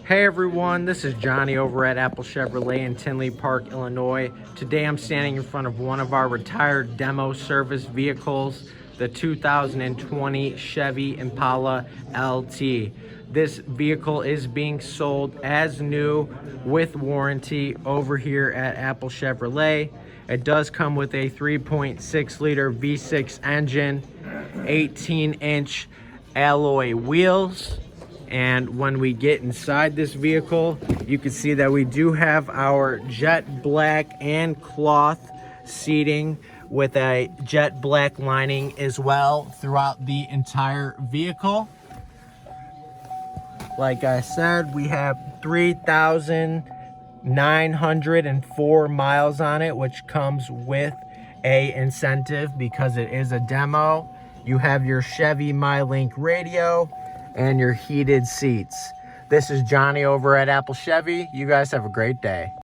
Hey everyone, this is Johnny over at Apple Chevrolet in Tinley Park, Illinois. Today I'm standing in front of one of our retired demo service vehicles, the 2020 Chevy Impala LT. This vehicle is being sold as new with warranty over here at Apple Chevrolet. It does come with a 3.6 liter V6 engine, 18-inch alloy wheels. And when we get inside this vehicle, you can see that we do have our jet black and cloth seating with a jet black lining as well throughout the entire vehicle. Like I said, we have 3,904 miles on it, which comes with a incentive because it is a demo. You have your Chevy MyLink radio and your heated seats. This is Johnny over at Apple Chevy. You guys have a great day.